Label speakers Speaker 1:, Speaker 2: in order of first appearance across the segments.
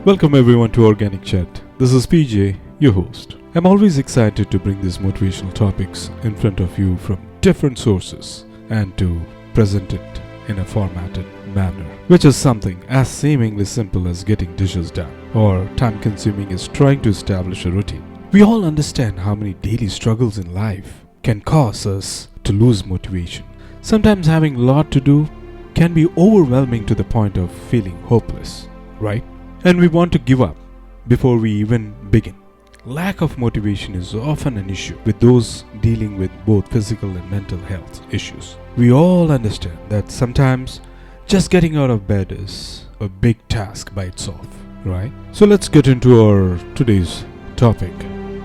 Speaker 1: Welcome everyone to Organic Chat. This is PJ, your host. I'm always excited to bring these motivational topics in front of you from different sources and to present it in a formatted manner, which is something as seemingly simple as getting dishes done or time consuming as trying to establish a routine. We all understand how many daily struggles in life can cause us to lose motivation. Sometimes having a lot to do can be overwhelming to the point of feeling hopeless, right? And we want to give up before we even begin. Lack of motivation is often an issue with those dealing with both physical and mental health issues. We all understand that sometimes just getting out of bed is a big task by itself, right? So let's get into our today's topic.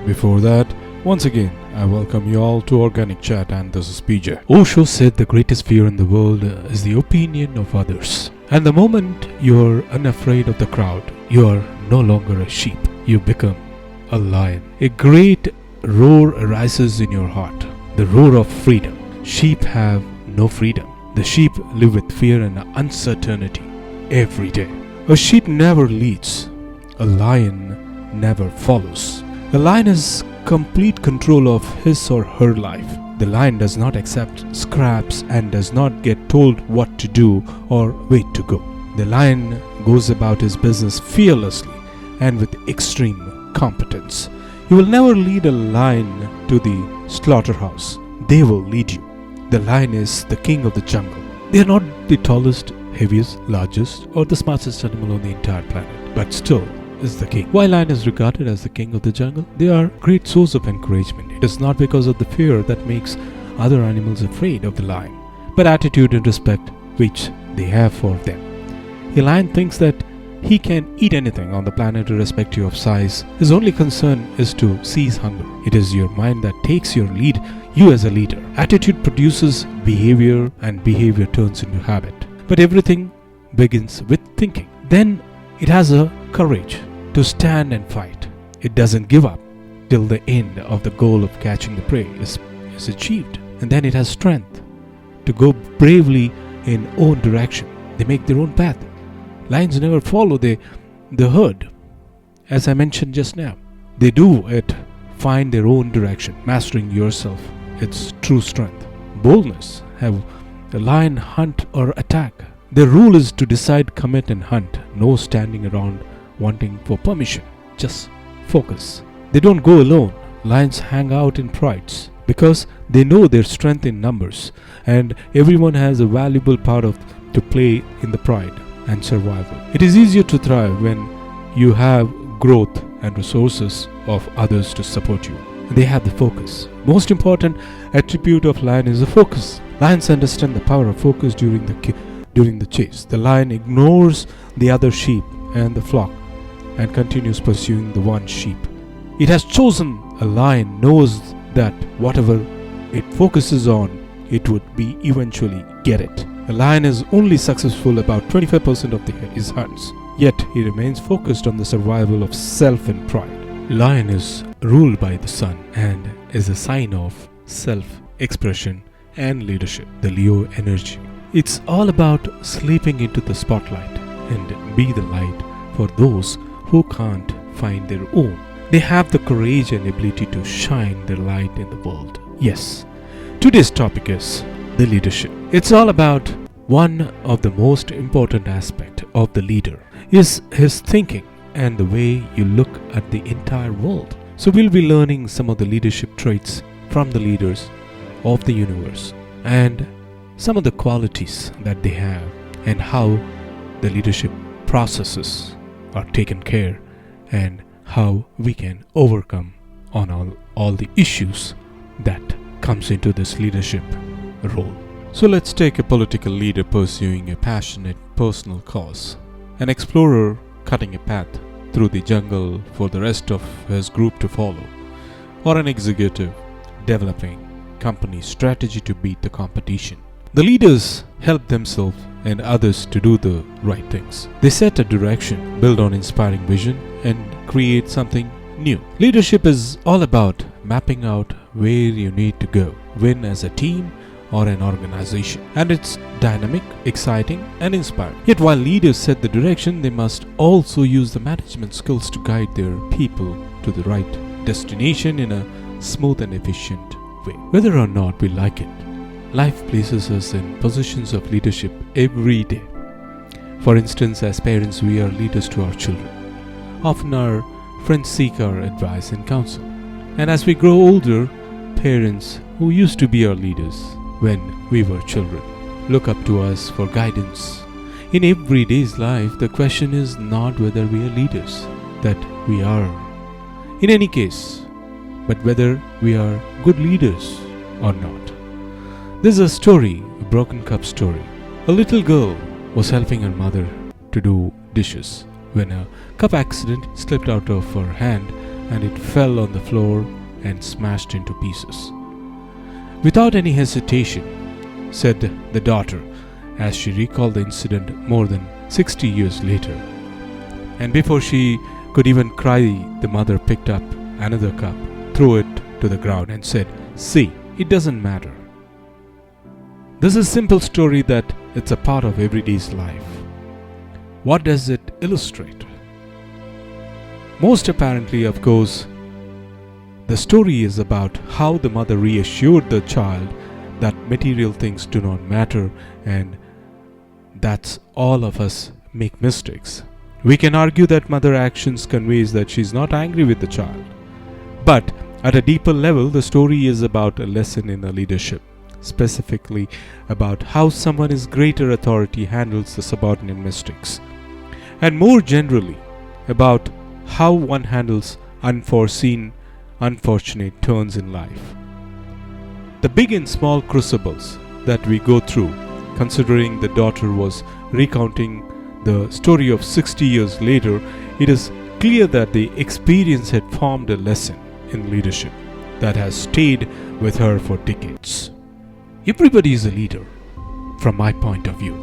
Speaker 1: Before that, once again, I welcome you all to Organic Chat, and this is PJ. Osho said the greatest fear in the world is the opinion of others. And the moment you're unafraid of the crowd, you're no longer a sheep. You become a lion. A great roar arises in your heart, the roar of freedom. Sheep have no freedom. The sheep live with fear and uncertainty every day. A sheep never leads. A lion never follows. A lion has complete control of his or her life. The lion does not accept scraps and does not get told what to do or where to go. The lion goes about his business fearlessly and with extreme competence. You will never lead a lion to the slaughterhouse. They will lead you. The lion is the king of the jungle. They are not the tallest, heaviest, largest, or the smartest animal on the entire planet, but still is the king. Why lion is regarded as the king of the jungle? They are a great source of encouragement. It is not because of the fear that makes other animals afraid of the lion, but attitude and respect which they have for them. A lion thinks that he can eat anything on the planet irrespective of size. His only concern is to cease hunger. It is your mind that takes your lead, you as a leader. Attitude produces behavior and behavior turns into habit. But everything begins with thinking. Then it has a courage to stand and fight. It doesn't give up till the end of the goal of catching the prey is achieved. And then it has strength to go bravely in own direction. They make their own path. Lions never follow the herd. As I mentioned just now, they do it, find their own direction. Mastering yourself, it's true strength. Boldness, have the lion hunt or attack. Their rule is to decide, commit and hunt. No standing around wanting for permission. Just focus. They don't go alone. Lions hang out in prides because they know their strength in numbers, and everyone has a valuable part to play in the pride and survival. It is easier to thrive when you have growth and resources of others to support you. They have the focus. Most important attribute of lion is the focus. Lions understand the power of focus during the chase. The lion ignores the other sheep and the flock and continues pursuing the one sheep. It has chosen. A lion knows that whatever it focuses on, it would be eventually get it. A lion is only successful about 25% of his hunts, yet he remains focused on the survival of self and pride. Lion is ruled by the sun and is a sign of self-expression and leadership, the Leo energy. It's all about sleeping into the spotlight and be the light for those who can't find their own. They have the courage and ability to shine their light in the world. Yes, today's topic is the leadership. It's all about one of the most important aspects of the leader is his thinking and the way you look at the entire world. So we'll be learning some of the leadership traits from the leaders of the universe and some of the qualities that they have and how the leadership processes are taken care and how we can overcome on all the issues that comes into this leadership role. So let's take a political leader pursuing a passionate personal cause, an explorer cutting a path through the jungle for the rest of his group to follow, or an executive developing company strategy to beat the competition. The leaders help themselves and others to do the right things. They set a direction, build on inspiring vision, and create something new. Leadership is all about mapping out where you need to go, win as a team or an organization. And it's dynamic, exciting, and inspiring. Yet while leaders set the direction, they must also use the management skills to guide their people to the right destination in a smooth and efficient way. Whether or not we like it, life places us in positions of leadership every day. For instance, as parents, we are leaders to our children. Often our friends seek our advice and counsel. And as we grow older, parents who used to be our leaders when we were children look up to us for guidance. In everyday's life, the question is not whether we are leaders, that we are, in any case, but whether we are good leaders or not. This is a story, a broken cup story. A little girl was helping her mother to do dishes when a cup accident slipped out of her hand and it fell on the floor and smashed into pieces. Without any hesitation, said the daughter, as she recalled the incident more than 60 years later. And before she could even cry, the mother picked up another cup, threw it to the ground and said, "See, it doesn't matter." This is a simple story that it's a part of everyday's life. What does it illustrate? Most apparently, of course, the story is about how the mother reassured the child that material things do not matter and that's all of us make mistakes. We can argue that mother actions conveys that she's not angry with the child. But at a deeper level, the story is about a lesson in leadership, specifically about how someone in greater authority handles the subordinate mistakes, and more generally about how one handles unforeseen, unfortunate turns in life. The big and small crucibles that we go through, considering the daughter was recounting the story of 60 years later, it is clear that the experience had formed a lesson in leadership that has stayed with her for decades. Everybody is a leader, from my point of view.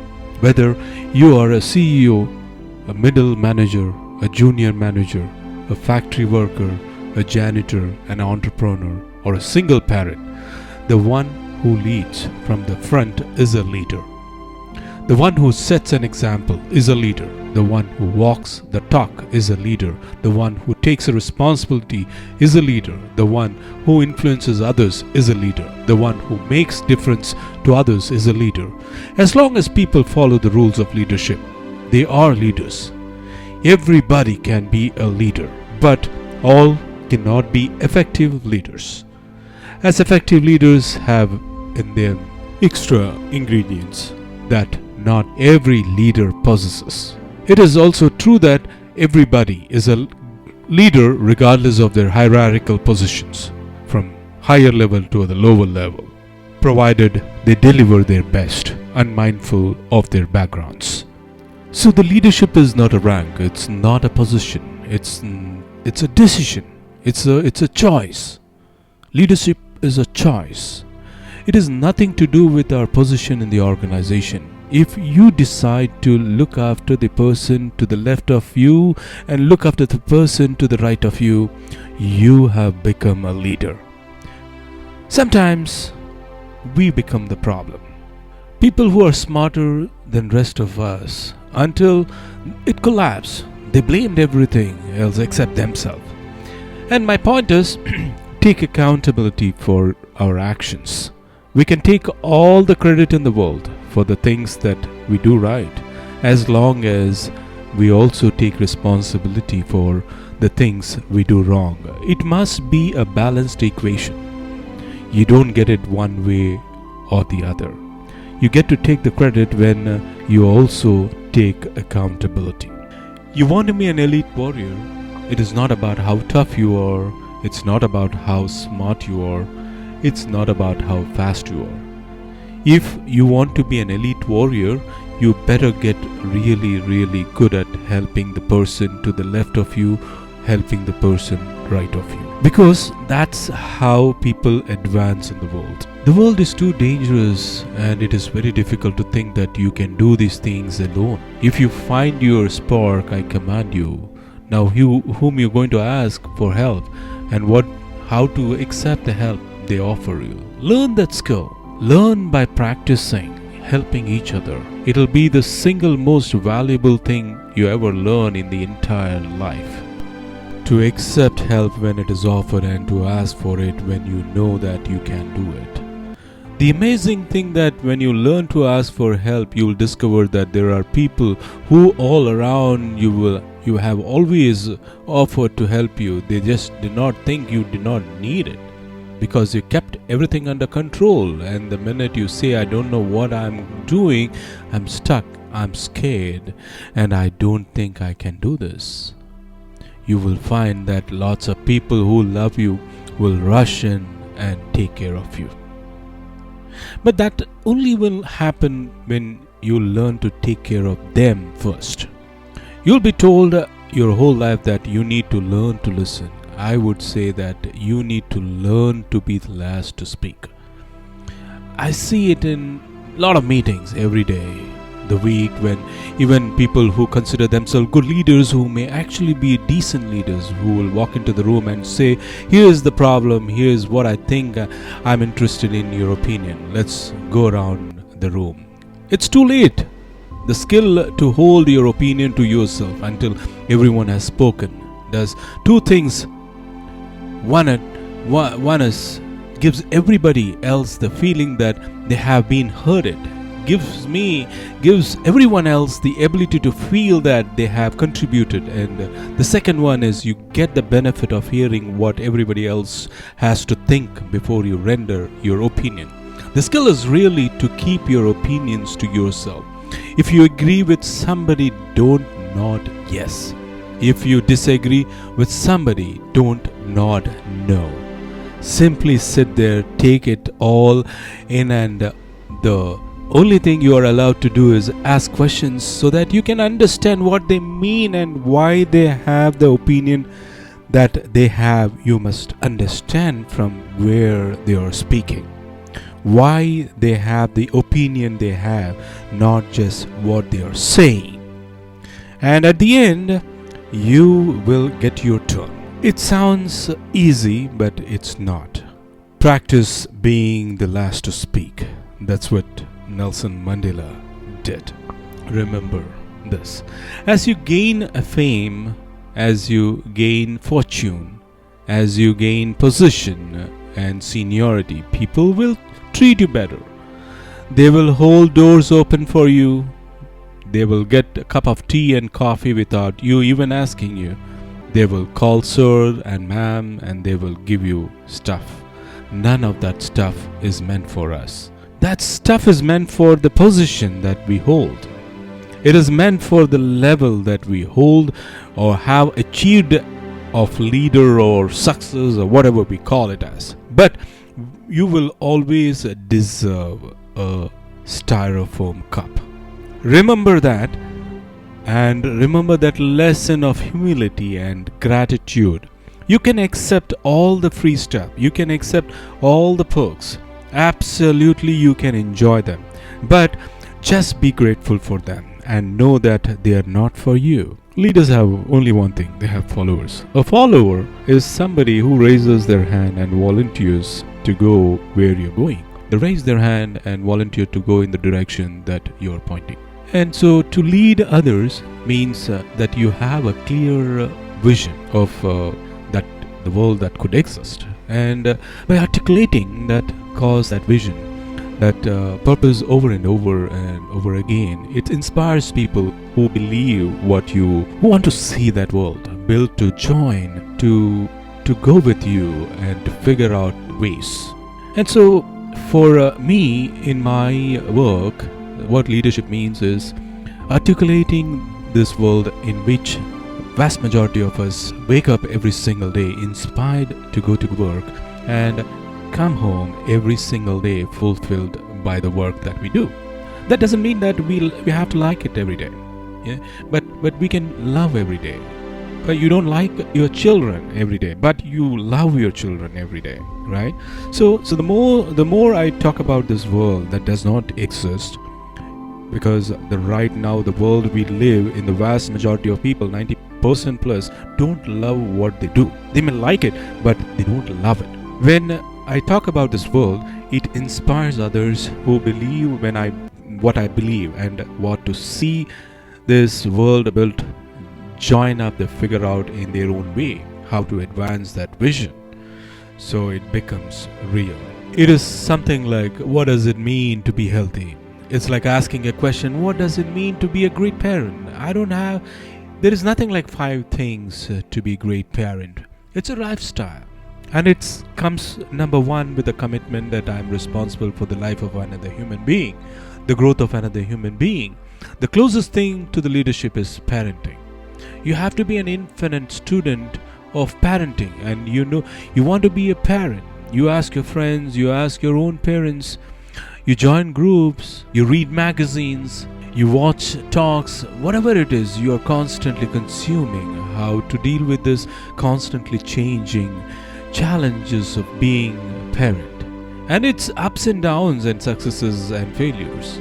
Speaker 1: Whether you are a CEO, a middle manager, a junior manager, a factory worker, a janitor, an entrepreneur, or a single parent, the one who leads from the front is a leader. The one who sets an example is a leader. The one who walks the talk is a leader. The one who takes a responsibility is a leader. The one who influences others is a leader. The one who makes difference to others is a leader. As long as people follow the rules of leadership, they are leaders. Everybody can be a leader, but all cannot be effective leaders, as effective leaders have in them extra ingredients that not every leader possesses. It is also true that everybody is a leader regardless of their hierarchical positions, from higher level to the lower level, provided they deliver their best, unmindful of their backgrounds. So the leadership is not a rank, it's not a position, it's a decision, it's a choice. Leadership is a choice. It has nothing to do with our position in the organization. If you decide to look after the person to the left of you and look after the person to the right of you, you have become a leader. Sometimes we become the problem. People who are smarter than rest of us, until it collapsed, they blamed everything else except themselves. And my point is, take accountability for our actions. We can take all the credit in the world for the things that we do right, as long as we also take responsibility for the things we do wrong. It must be a balanced equation. You don't get it one way or the other. You get to take the credit when you also take accountability. You want to be an elite warrior. It is not about how tough you are. It's not about how smart you are. It's not about how fast you are. If you want to be an elite warrior, you better get really, really good at helping the person to the left of you, helping the person right of you. Because that's how people advance in the world. The world is too dangerous and it is very difficult to think that you can do these things alone. If you find your spark, I command you. Now whom you're going to ask for help and how to accept the help they offer you. Learn that skill. Learn by practicing, helping each other. It'll be the single most valuable thing you ever learn in the entire life. To accept help when it is offered and to ask for it when you know that you can do it. The amazing thing that when you learn to ask for help, you will discover that there are people who all around you have always offered to help you. They just did not think you did not need it because you kept everything under control. And the minute you say, I don't know what I'm doing, I'm stuck, I'm scared, and I don't think I can do this, you will find that lots of people who love you will rush in and take care of you. But that only will happen when you learn to take care of them first. You'll be told your whole life that you need to learn to listen. I would say that you need to learn to be the last to speak. I see it in a lot of meetings every day, the week, when even people who consider themselves good leaders, who may actually be decent leaders, who will walk into the room and say, here's the problem, here's what I think, I'm interested in your opinion, let's go around the room. It's too late. The skill to hold your opinion to yourself until everyone has spoken does two things. One is gives everybody else the feeling that they have been heard. Gives everyone else the ability to feel that they have contributed. And the second one is you get the benefit of hearing what everybody else has to think before you render your opinion. The skill is really to keep your opinions to yourself. If you agree with somebody, don't nod yes. If you disagree with somebody, don't nod no. Simply sit there, take it all in, and the only thing you are allowed to do is ask questions so that you can understand what they mean and why they have the opinion that they have. You must understand from where they are speaking, why they have the opinion they have, not just what they are saying. And at the end, you will get your turn. It sounds easy, but it's not. Practice being the last to speak. That's what Nelson Mandela did. Remember this. As you gain a fame, as you gain fortune, as you gain position and seniority, people will treat you better. They will hold doors open for you. They will get a cup of tea and coffee without you even asking you. They will call sir and ma'am, and they will give you stuff. None of that stuff is meant for us. That stuff is meant for the position that we hold. It is meant for the level that we hold or have achieved of leader or success or whatever we call it as. But you will always deserve a styrofoam cup. Remember that, and remember that lesson of humility and gratitude. You can accept all the free stuff. You can accept all the perks. Absolutely, you can enjoy them. But just be grateful for them and know that they are not for you. Leaders have only one thing. They have followers. A follower is somebody who raises their hand and volunteers to go where you're going. They raise their hand and volunteer to go in the direction that you're pointing. And so to lead others means that you have a clear vision of that the world that could exist. And by articulating that cause, that vision, that purpose over and over again, it inspires people who believe who want to see that world, built to join, to go with you and to figure out ways. And so for me in my work, what leadership means is articulating this world in which vast majority of us wake up every single day inspired to go to work and come home every single day fulfilled by the work that we do. That doesn't mean that we have to like it every day, yeah? But we can love every day. But you don't like your children every day, but you love your children every day, right? So the more I talk about this world that does not exist, because right now the world we live in, the vast majority of people, 90% plus, don't love what they do. They may like it, but they don't love it. When I talk about this world, It inspires others who believe what I believe and want to see this world built, join up, they figure out in their own way how to advance that vision so it becomes real. It is something like, what does it mean to be healthy? It's like asking a question, what does it mean to be a great parent? There is nothing like 5 things to be a great parent. It's a lifestyle. And it comes number 1 with the commitment that I'm responsible for the life of another human being, the growth of another human being. The closest thing to the leadership is parenting. You have to be an infinite student of parenting, and you want to be a parent. You ask your friends, you ask your own parents, you join groups, you read magazines, you watch talks, whatever it is, you are constantly consuming how to deal with this constantly changing challenges of being a parent, and its ups and downs and successes and failures.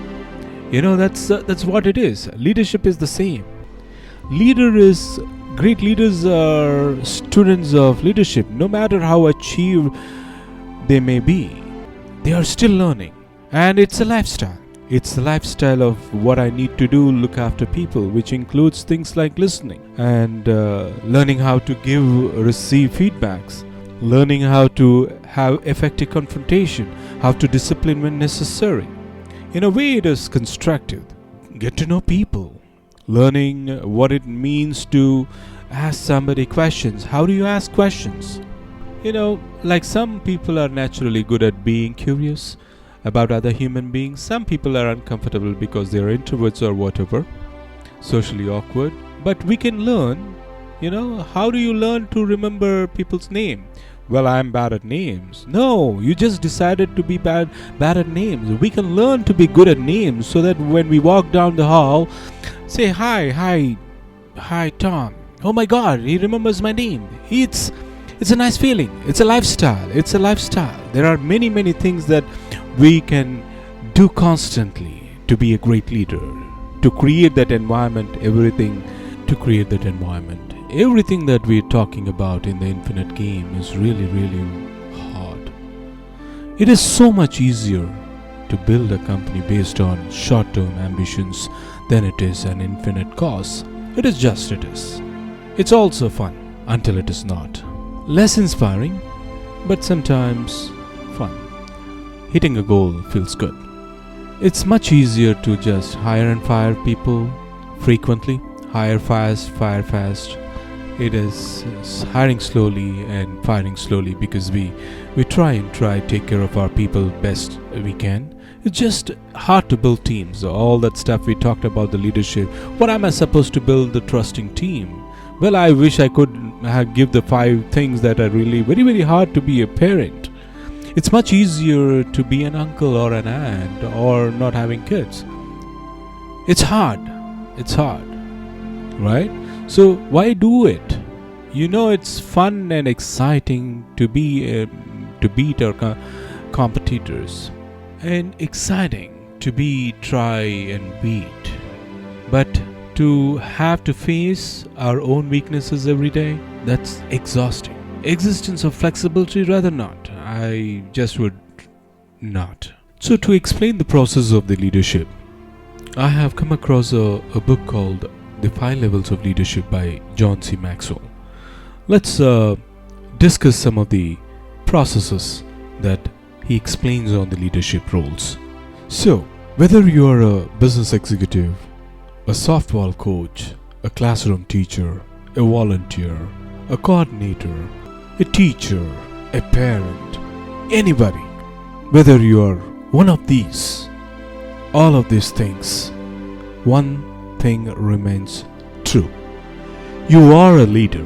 Speaker 1: That's what it is. Leadership is the same. Great leaders are students of leadership. No matter how achieved they may be, they are still learning, and it's a lifestyle. It's the lifestyle of what I need to do, look after people, which includes things like listening and learning how to receive feedbacks, learning how to have effective confrontation, how to discipline when necessary. In a way, it is constructive. Get to know people, learning what it means to ask somebody questions. How do you ask questions? Like some people are naturally good at being curious about other human beings. Some people are uncomfortable because they are introverts or whatever, socially awkward. But we can learn, how do you learn to remember people's name? Well, I'm bad at names. No, you just decided to be bad at names. We can learn to be good at names so that when we walk down the hall, say hi, Tom. Oh my God, he remembers my name. It's a nice feeling. It's a lifestyle. There are many things that we can do constantly to be a great leader, to create that environment, everything that we're talking about in the infinite game is really, really hard. It is so much easier to build a company based on short-term ambitions than it is an infinite cause. It is. It's also fun until it is not. Less inspiring, but sometimes fun. Hitting a goal feels good. It's much easier to just hire and fire people frequently. Hire fast, fire fast. It is hiring slowly and firing slowly because we try take care of our people best we can. It's just hard to build teams. All that stuff we talked about, the leadership. What am I supposed to build? The trusting team. Well, I wish I could give the 5 things that are really very, very hard to be a parent. It's much easier to be an uncle or an aunt or not having kids. It's hard, right? So why do it? It's fun and exciting to beat our competitors, and exciting to try and beat. But to have to face our own weaknesses every day, that's exhausting. Existence of flexibility, rather not. I just would not. So to explain the process of the leadership, I have come across a book called The 5 Levels of Leadership by John C. Maxwell. Let's discuss some of the processes that he explains on the leadership roles. So, whether you are a business executive, a softball coach, a classroom teacher, a volunteer, a coordinator, a teacher, a parent, anybody, whether you are one of these, all of these things, one thing remains true. You are a leader.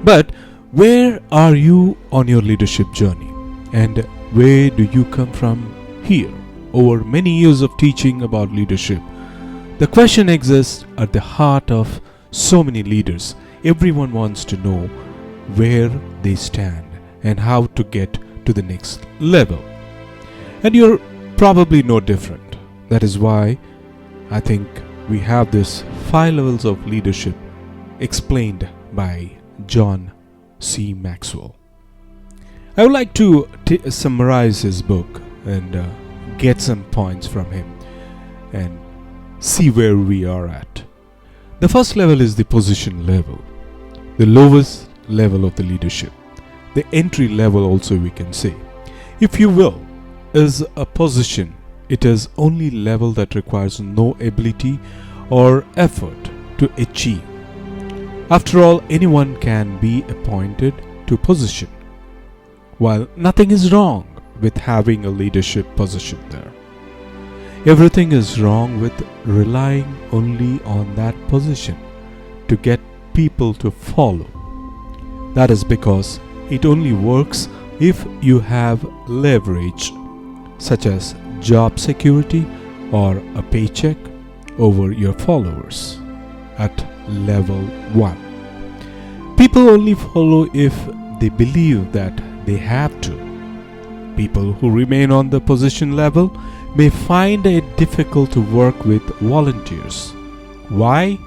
Speaker 1: But where are you on your leadership journey? And where do you come from here? Over many years of teaching about leadership, the question exists at the heart of so many leaders. Everyone wants to know where they stand and how to get to the next level. And you're probably no different. That is why I think we have this 5 levels of leadership explained by John C. Maxwell. I would like to summarize his book and get some points from him and see where we are at. The first level is the position level, the lowest level of the leadership. The entry level also we can say, if you will, is a position. It is only level that requires no ability or effort to achieve. After all, anyone can be appointed to position, while nothing is wrong with having a leadership position there. Everything is wrong with relying only on that position to get people to follow. That is because it only works if you have leverage, such as job security or a paycheck over your followers at level 1. People only follow if they believe that they have to. People who remain on the position level may find it difficult to work with volunteers. Why?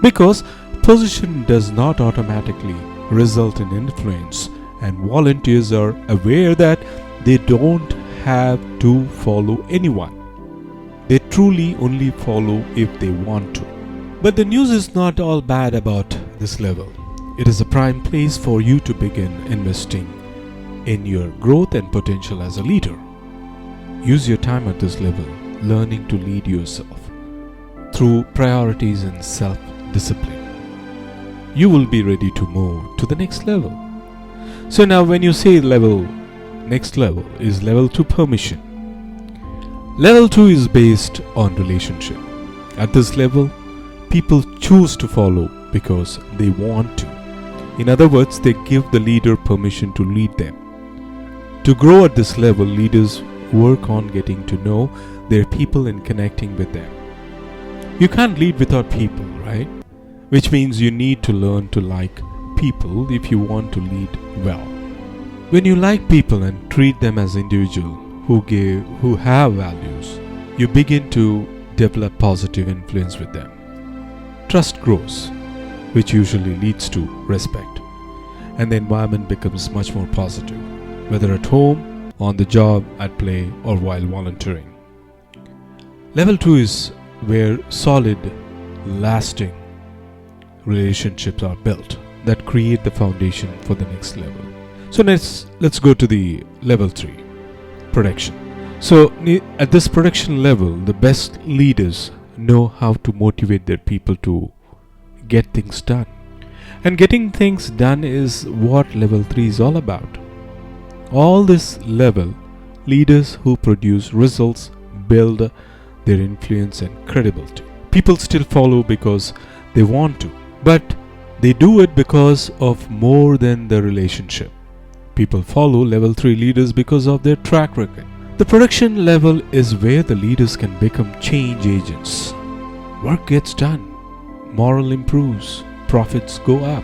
Speaker 1: Because position does not automatically result in influence, and volunteers are aware that they don't have to follow anyone. They truly only follow if they want to. But the news is not all bad about this level. It is a prime place for you to begin investing in your growth and potential as a leader. Use your time at this level, learning to lead yourself through priorities and self-discipline. You will be ready to move to the next level. So now when you say next level is level 2 permission. Level 2 is based on relationship. At this level, people choose to follow because they want to. In other words, they give the leader permission to lead them. To grow at this level, leaders work on getting to know their people and connecting with them. You can't lead without people, right? Which means you need to learn to like people if you want to lead well. When you like people and treat them as individuals who have values, you begin to develop positive influence with them. Trust grows, which usually leads to respect, and the environment becomes much more positive, whether at home, on the job, at play, or while volunteering. Level 2 is where solid, lasting relationships are built that create the foundation for the next level. So let's go to the level 3, production. So at this production level, the best leaders know how to motivate their people to get things done. And getting things done is what level 3 is all about. All this level, leaders who produce results build their influence and credibility. People still follow because they want to, but they do it because of more than the relationship. People follow level 3 leaders because of their track record. The production level is where the leaders can become change agents. Work gets done, morale improves, profits go up,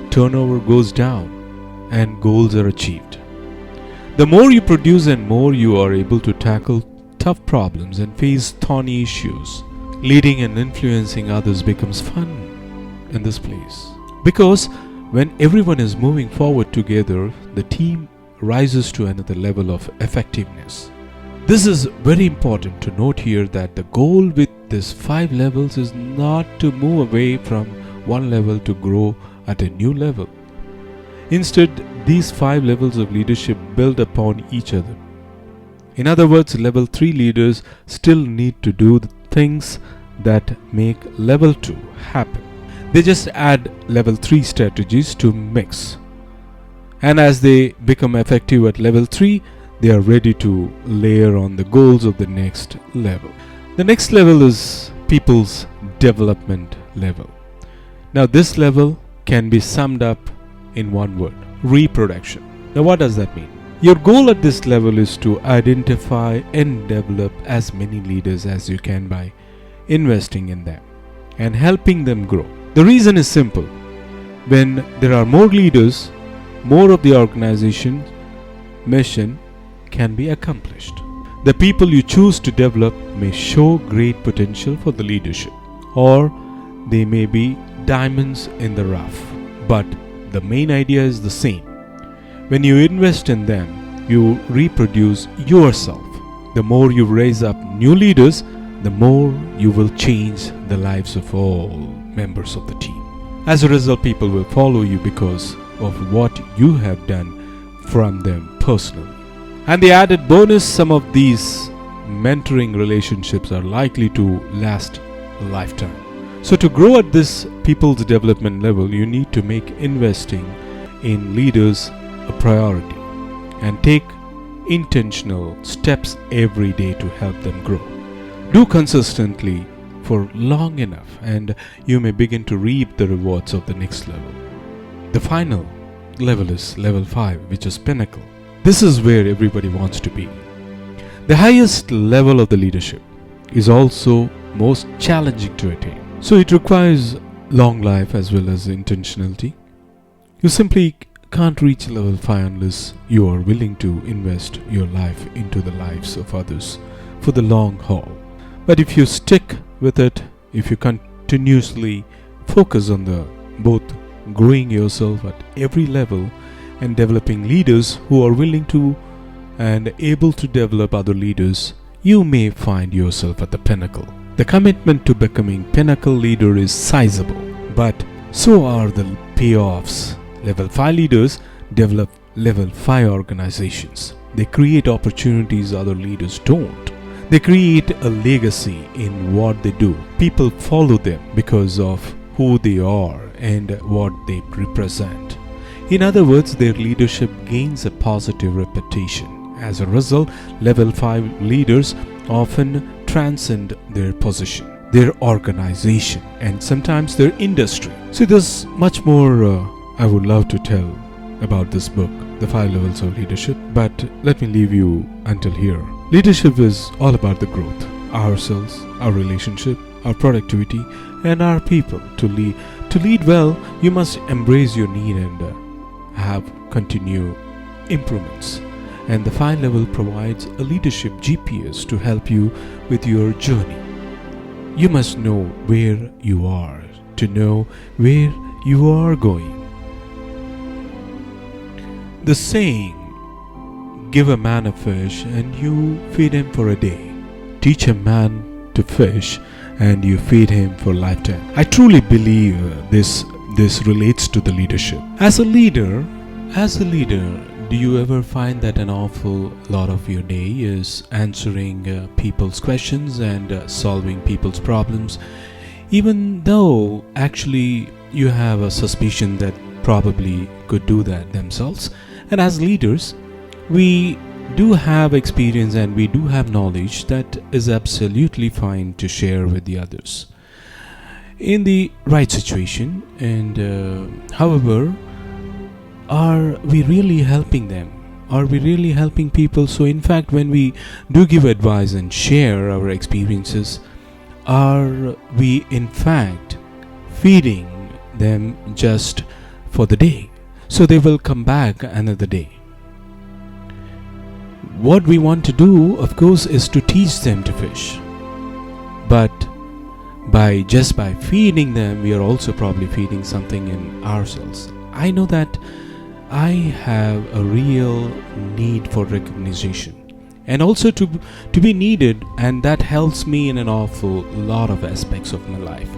Speaker 1: turnover goes down, and goals are achieved. The more you produce and more you are able to tackle tough problems and face thorny issues, leading and influencing others becomes fun in this place. Because when everyone is moving forward together, the team rises to another level of effectiveness. This is very important to note here that the goal with these 5 levels is not to move away from one level to grow at a new level. Instead, these 5 levels of leadership build upon each other. In other words, level 3 leaders still need to do the things that make level 2 happen. They just add level 3 strategies to mix. And as they become effective at level 3, they are ready to layer on the goals of the next level. The next level is people's development level. Now this level can be summed up in one word: reproduction. Now what does that mean? Your goal at this level is to identify and develop as many leaders as you can by investing in them and helping them grow. The reason is simple. When there are more leaders, more of the organization's mission can be accomplished. The people you choose to develop may show great potential for the leadership, or they may be diamonds in the rough. But the main idea is the same. When you invest in them, you reproduce yourself. The more you raise up new leaders, the more you will change the lives of all members of the team. As a result, people will follow you because of what you have done from them personally. And the added bonus, some of these mentoring relationships are likely to last a lifetime. So to grow at this people's development level, you need to make investing in leaders a priority and take intentional steps every day to help them grow. Do consistently for long enough and you may begin to reap the rewards of the next level. The final level is level 5, which is pinnacle. This is where everybody wants to be. The highest level of the leadership is also most challenging to attain. So it requires long life as well as intentionality. You simply can't reach level 5 unless you are willing to invest your life into the lives of others for the long haul. But if you stick with it, if you continuously focus on the both growing yourself at every level and developing leaders who are willing to and able to develop other leaders, you may find yourself at the pinnacle. The commitment to becoming pinnacle leader is sizable, but so are the payoffs. Level 5 leaders develop level 5 organizations. They create opportunities other leaders don't. They create a legacy in what they do. People follow them because of who they are and what they represent. In other words, their leadership gains a positive reputation. As a result, level 5 leaders often transcend their position, their organization, and sometimes their industry. So there's much more I would love to tell about this book, The 5 Levels of Leadership, but let me leave you until here. Leadership is all about the growth, ourselves, our relationship, our productivity, and our people. To lead well, you must embrace your need and have continued improvements. And the 5 level provides a leadership GPS to help you with your journey. You must know where you are to know where you are going. The saying, give a man a fish and you feed him for a day. Teach a man to fish and you feed him for a lifetime. I truly believe this relates to the leadership. As a leader, do you ever find that an awful lot of your day is answering people's questions and solving people's problems, even though actually you have a suspicion that probably could do that themselves? And as leaders, we do have experience and we do have knowledge that is absolutely fine to share with the others in the right situation. And however, are we really helping them? Are we really helping people? So in fact, when we do give advice and share our experiences, are we in fact feeding them just for the day, so they will come back another day? What we want to do, of course, is to teach them to fish. But by feeding them, we are also probably feeding something in ourselves. I know that I have a real need for recognition and also to be needed, and that helps me in an awful lot of aspects of my life.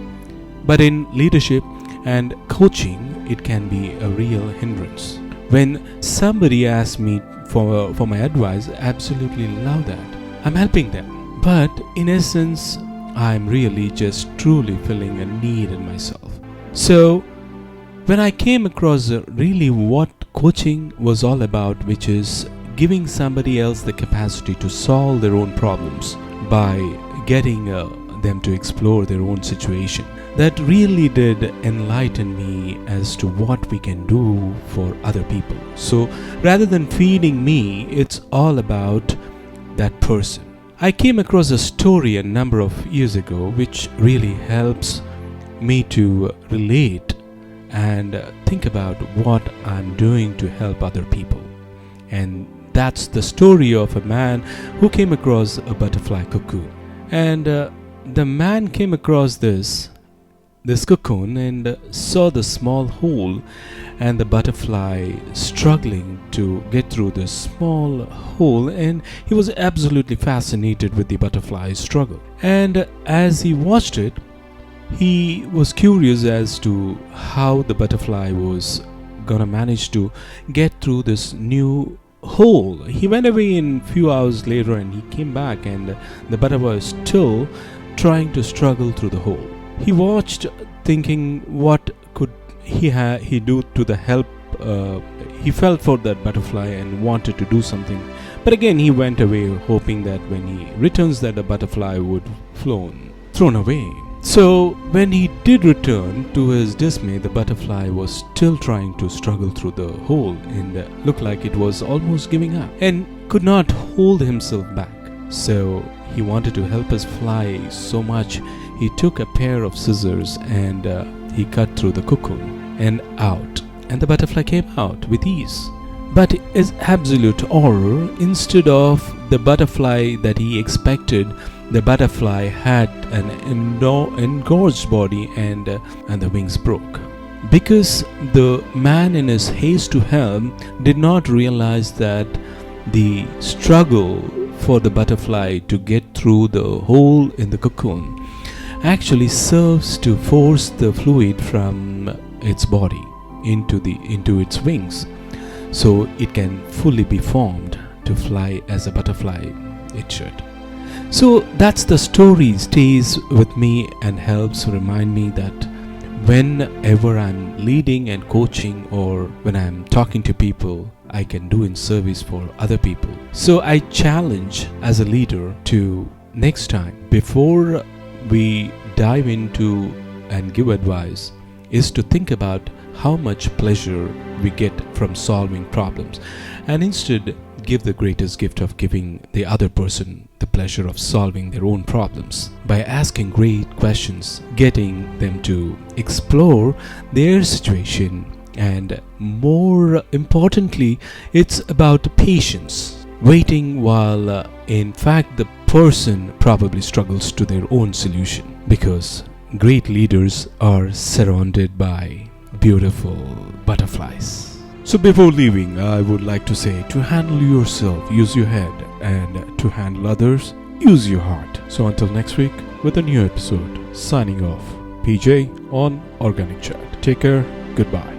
Speaker 1: But in leadership and coaching, it can be a real hindrance. When somebody asks me for my advice, I absolutely love that. I'm helping them. But in essence, I'm really just truly filling a need in myself. So when I came across really what coaching was all about, which is giving somebody else the capacity to solve their own problems by getting them to explore their own situation, that really did enlighten me as to what we can do for other people. So rather than feeding me, it's all about that person. I came across a story a number of years ago which really helps me to relate and think about what I'm doing to help other people. And that's the story of a man who came across a butterfly cocoon. And the man came across this this cocoon and saw the small hole and the butterfly struggling to get through this small hole, and he was absolutely fascinated with the butterfly's struggle. And as he watched it, he was curious as to how the butterfly was gonna manage to get through this new hole. He went away in few hours later and he came back, and the butterfly was still trying to struggle through the hole. He watched, thinking what could he do to the help. He felt for that butterfly and wanted to do something, but again he went away hoping that when he returns that the butterfly would thrown away. So when he did return, to his dismay, the butterfly was still trying to struggle through the hole and looked like it was almost giving up and could not hold himself back. So he wanted to help us fly so much, he took a pair of scissors and he cut through the cocoon and out, and the butterfly came out with ease. But his absolute horror, instead of the butterfly that he expected, the butterfly had an engorged body and the wings broke. Because the man, in his haste to help, did not realize that the struggle for the butterfly to get through the hole in the cocoon actually serves to force the fluid from its body into its wings, so it can fully be formed to fly as a butterfly it should. So that's the story, stays with me and helps remind me that whenever I'm leading and coaching, or when I'm talking to people, I can do in service for other people. So I challenge as a leader to, next time, before we dive into and give advice, is to think about how much pleasure we get from solving problems, and instead give the greatest gift of giving the other person the pleasure of solving their own problems by asking great questions, getting them to explore their situation, and more importantly, it's about patience, waiting while in fact the person probably struggles to their own solution, because great leaders are surrounded by beautiful butterflies. So before leaving, I would like to say, to handle yourself, use your head, and to handle others, use your heart. So until next week with a new episode, signing off, PJ on Organic Chat. Take care, goodbye.